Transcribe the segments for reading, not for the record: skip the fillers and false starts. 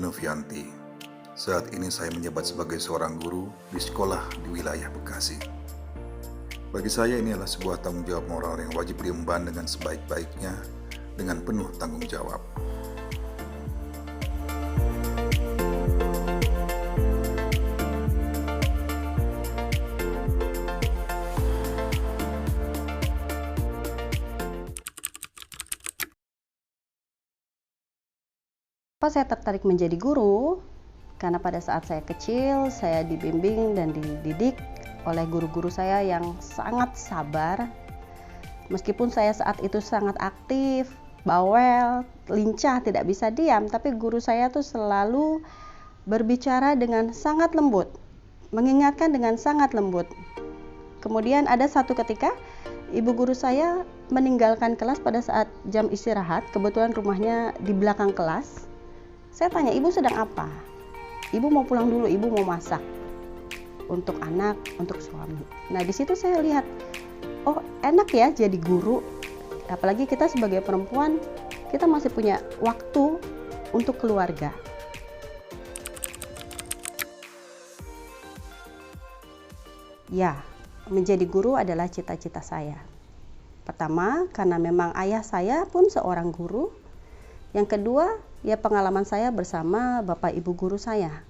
Novianti. Saat ini saya menjabat sebagai seorang guru di sekolah di wilayah Bekasi. Bagi saya ini adalah sebuah tanggung jawab moral yang wajib diemban dengan sebaik-baiknya, dengan penuh tanggung jawab. Saya tertarik menjadi guru karena pada saat saya kecil saya dibimbing dan dididik oleh guru-guru saya yang sangat sabar. Meskipun saya saat itu sangat aktif, bawel, lincah, tidak bisa diam, tapi guru saya tuh selalu berbicara dengan sangat lembut, mengingatkan dengan sangat lembut. Kemudian ada satu ketika ibu guru saya meninggalkan kelas pada saat jam istirahat, kebetulan rumahnya di belakang kelas. Saya tanya, ibu sedang apa? Ibu mau pulang dulu, ibu mau masak untuk anak, untuk suami. Nah di situ saya lihat, oh enak ya jadi guru. Apalagi kita sebagai perempuan, kita masih punya waktu untuk keluarga. Ya, menjadi guru adalah cita-cita saya. Pertama, karena memang ayah saya pun seorang guru. Yang kedua, ya pengalaman saya bersama Bapak Ibu guru saya.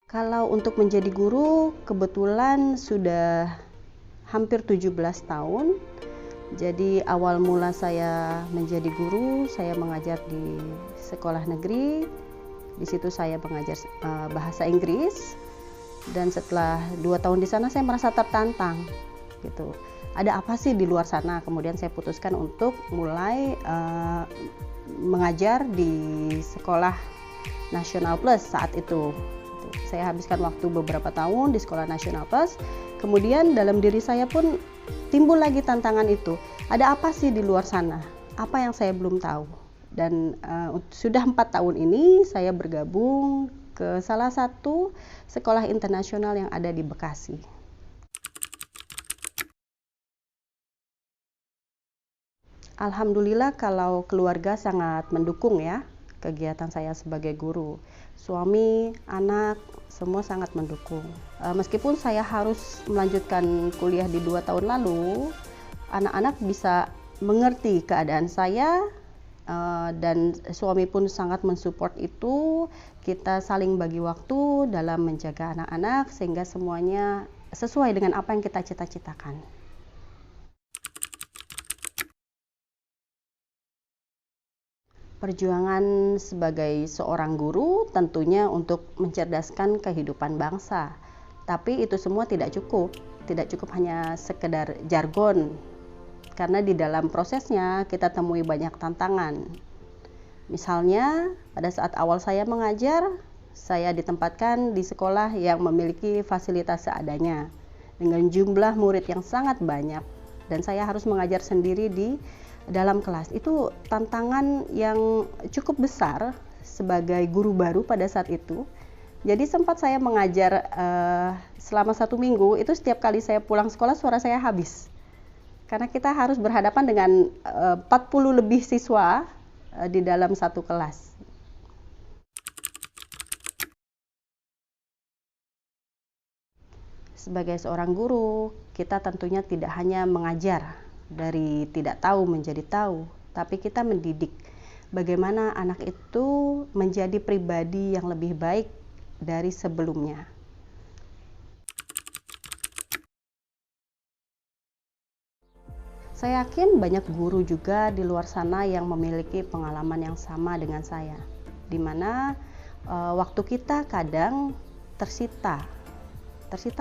Kalau untuk menjadi guru, kebetulan sudah hampir 17 tahun. Jadi awal mula saya menjadi guru, saya mengajar di sekolah negeri. Di situ saya mengajar bahasa Inggris. Dan setelah 2 tahun di sana saya merasa tertantang. Gitu. Ada apa sih di luar sana? Kemudian saya putuskan untuk mulai mengajar di sekolah Nasional Plus saat itu. Saya habiskan waktu beberapa tahun di sekolah Nasional Plus. Kemudian dalam diri saya pun timbul lagi tantangan itu. Ada apa sih di luar sana? Apa yang saya belum tahu? Dan sudah 4 tahun ini saya bergabung ke salah satu sekolah internasional yang ada di Bekasi. Alhamdulillah kalau keluarga sangat mendukung ya kegiatan saya sebagai guru. Suami, anak, semua sangat mendukung. Meskipun saya harus melanjutkan kuliah di 2 tahun lalu, anak-anak bisa mengerti keadaan saya dan suami pun sangat mensupport itu. Kita saling bagi waktu dalam menjaga anak-anak sehingga semuanya sesuai dengan apa yang kita cita-citakan. Perjuangan sebagai seorang guru tentunya untuk mencerdaskan kehidupan bangsa. Tapi itu semua tidak cukup hanya sekedar jargon. Karena di dalam prosesnya kita temui banyak tantangan. Misalnya pada saat awal saya mengajar, saya ditempatkan di sekolah yang memiliki fasilitas seadanya dengan jumlah murid yang sangat banyak dan saya harus mengajar sendiri di dalam kelas. Itu tantangan yang cukup besar sebagai guru baru pada saat itu. Jadi sempat saya mengajar selama 1 minggu, itu setiap kali saya pulang sekolah suara saya habis. Karena kita harus berhadapan dengan 40 lebih siswa di dalam satu kelas. Sebagai seorang guru, kita tentunya tidak hanya mengajar dari tidak tahu menjadi tahu, tapi kita mendidik bagaimana anak itu menjadi pribadi yang lebih baik dari sebelumnya. Saya yakin banyak guru juga di luar sana yang memiliki pengalaman yang sama dengan saya, di mana waktu kita kadang tersita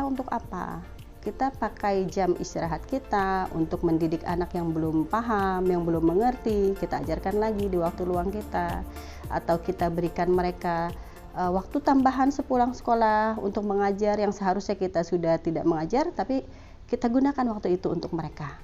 untuk apa? Kita pakai jam istirahat kita untuk mendidik anak yang belum paham, yang belum mengerti, kita ajarkan lagi di waktu luang kita. Atau kita berikan mereka waktu tambahan sepulang sekolah untuk mengajar yang seharusnya kita sudah tidak mengajar, tapi kita gunakan waktu itu untuk mereka.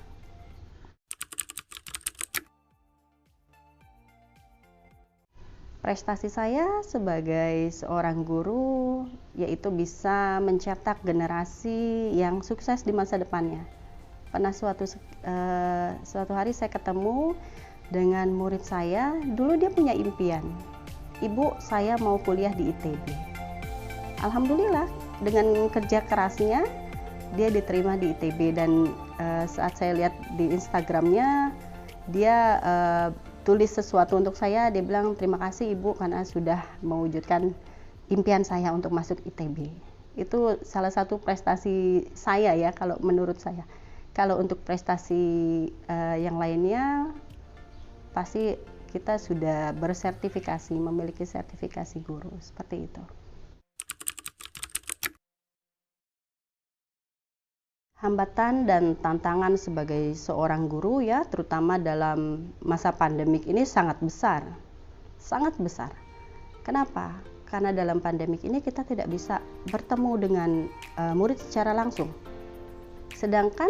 Prestasi saya sebagai seorang guru yaitu bisa mencetak generasi yang sukses di masa depannya. Pernah suatu suatu hari saya ketemu dengan murid saya. Dulu dia punya impian, "Ibu, saya mau kuliah di ITB." Alhamdulillah dengan kerja kerasnya dia diterima di ITB, dan saat saya lihat di Instagramnya dia tulis sesuatu untuk saya. Dia bilang, "Terima kasih Ibu karena sudah mewujudkan impian saya untuk masuk ITB." Itu salah satu prestasi saya ya, kalau menurut saya. Kalau untuk prestasi yang lainnya pasti kita sudah bersertifikasi, memiliki sertifikasi guru, seperti itu. Hambatan dan tantangan sebagai seorang guru ya, terutama dalam masa pandemik ini sangat besar. Sangat besar. Kenapa? Karena dalam pandemik ini kita tidak bisa bertemu dengan murid secara langsung. Sedangkan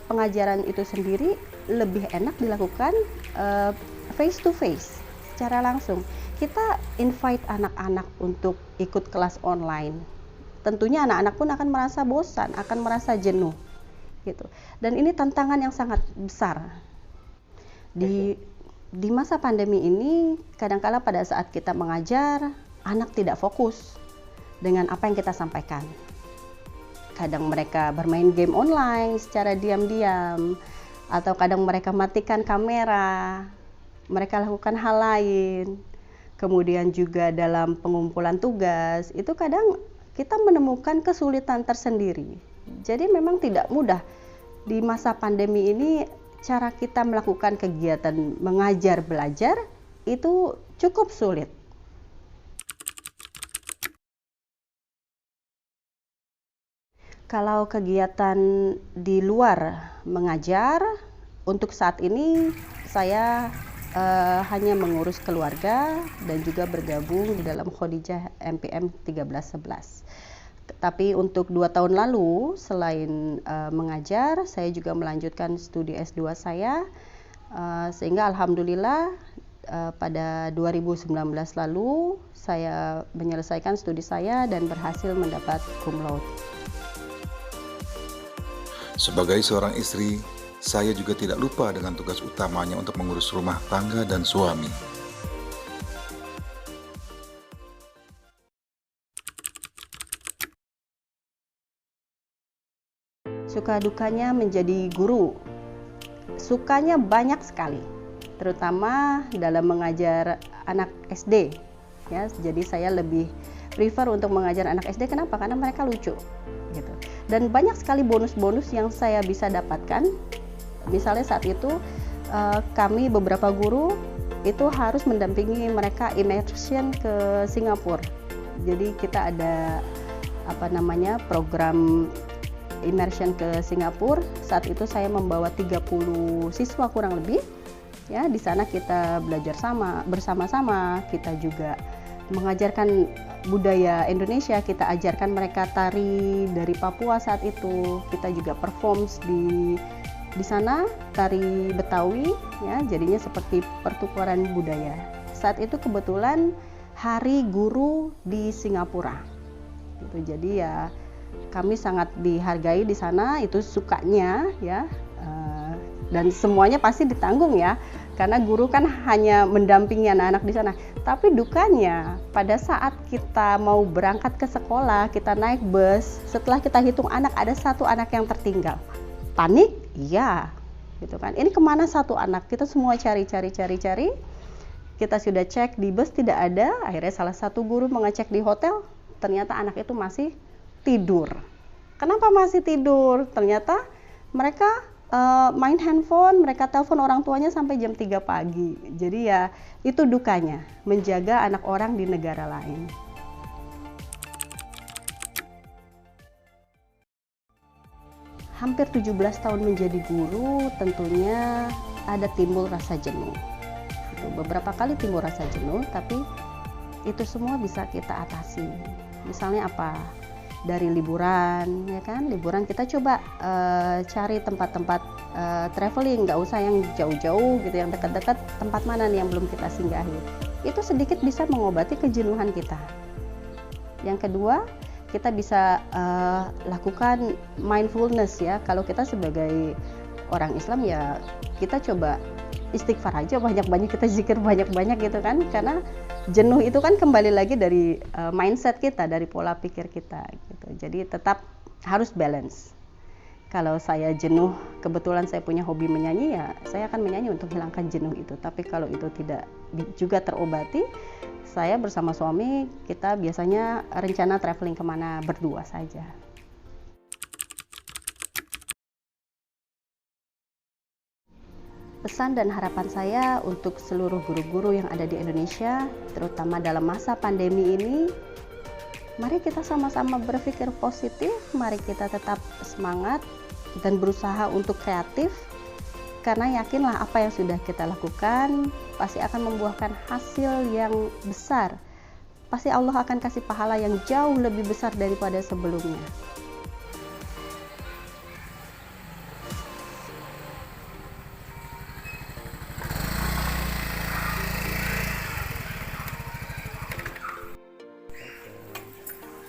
pengajaran itu sendiri lebih enak dilakukan face to face, secara langsung. Kita invite anak-anak untuk ikut kelas online. Tentunya anak-anak pun akan merasa bosan, akan merasa jenuh, gitu. Dan ini tantangan yang sangat besar. Di masa pandemi ini, kadang-kala pada saat kita mengajar, anak tidak fokus dengan apa yang kita sampaikan. Kadang mereka bermain game online secara diam-diam, atau kadang mereka matikan kamera, mereka lakukan hal lain. Kemudian juga dalam pengumpulan tugas, itu kadang kita menemukan kesulitan tersendiri. Jadi memang tidak mudah di masa pandemi ini. Cara kita melakukan kegiatan mengajar belajar itu cukup sulit. Kalau kegiatan di luar mengajar, untuk saat ini saya hanya mengurus keluarga dan juga bergabung di dalam Khadijah MPM 1311. Tapi untuk 2 tahun lalu, selain mengajar, saya juga melanjutkan studi S2 saya, sehingga alhamdulillah pada 2019 lalu saya menyelesaikan studi saya dan berhasil mendapat cum laude. Sebagai seorang istri, saya juga tidak lupa dengan tugas utamanya untuk mengurus rumah tangga dan suami. Suka dukanya menjadi guru. Sukanya banyak sekali, terutama dalam mengajar anak SD. Ya, jadi saya lebih prefer untuk mengajar anak SD. Kenapa? Karena mereka lucu, gitu. Dan banyak sekali bonus-bonus yang saya bisa dapatkan. Misalnya saat itu kami beberapa guru itu harus mendampingi mereka immersion ke Singapura. Jadi kita ada program immersion ke Singapura. Saat itu saya membawa 30 siswa kurang lebih. Ya, di sana kita belajar bersama-sama. Kita juga mengajarkan budaya Indonesia, kita ajarkan mereka tari dari Papua saat itu. Kita juga performs di sana tari Betawi, ya, jadinya seperti pertukaran budaya. Saat itu kebetulan Hari Guru di Singapura. Gitu. Jadi ya kami sangat dihargai di sana, itu sukanya ya. Dan semuanya pasti ditanggung ya, karena guru kan hanya mendampingi anak-anak di sana. Tapi dukanya pada saat kita mau berangkat ke sekolah, kita naik bus, setelah kita hitung anak, ada 1 anak yang tertinggal. Panik? Iya, gitu kan. Ini kemana 1 anak? Kita semua cari. Kita sudah cek di bus, tidak ada. Akhirnya salah satu guru mengecek di hotel, ternyata anak itu masih tidur. Kenapa masih tidur? Ternyata mereka main handphone, mereka telepon orang tuanya sampai jam 3 pagi. Jadi ya itu dukanya menjaga anak orang di negara lain. Hampir 17 tahun menjadi guru, tentunya ada timbul rasa jenuh. Beberapa kali timbul rasa jenuh, tapi itu semua bisa kita atasi. Misalnya apa? Dari liburan, ya kan? Liburan kita coba cari tempat-tempat traveling, nggak usah yang jauh-jauh gitu, yang dekat-dekat. Tempat mana nih yang belum kita singgahi? Itu sedikit bisa mengobati kejenuhan kita. Yang kedua, kita bisa lakukan mindfulness ya. Kalau kita sebagai orang Islam ya kita coba istighfar aja banyak-banyak, kita zikir banyak-banyak gitu kan, karena jenuh itu kan kembali lagi dari mindset kita, dari pola pikir kita gitu. Jadi tetap harus balance. Kalau saya jenuh, kebetulan saya punya hobi menyanyi, ya saya akan menyanyi untuk hilangkan jenuh itu. Tapi kalau itu tidak juga terobati, saya bersama suami kita biasanya rencana traveling kemana berdua saja. Pesan dan harapan saya untuk seluruh guru-guru yang ada di Indonesia, terutama dalam masa pandemi ini, mari kita sama-sama berpikir positif, mari kita tetap semangat dan berusaha untuk kreatif, karena yakinlah apa yang sudah kita lakukan pasti akan membuahkan hasil yang besar. Pasti Allah akan kasih pahala yang jauh lebih besar daripada sebelumnya.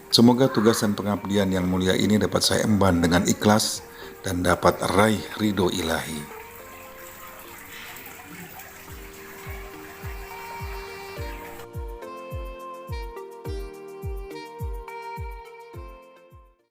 Semoga tugas dan pengabdian yang mulia ini dapat saya emban dengan ikhlas dan dapat raih ridho ilahi.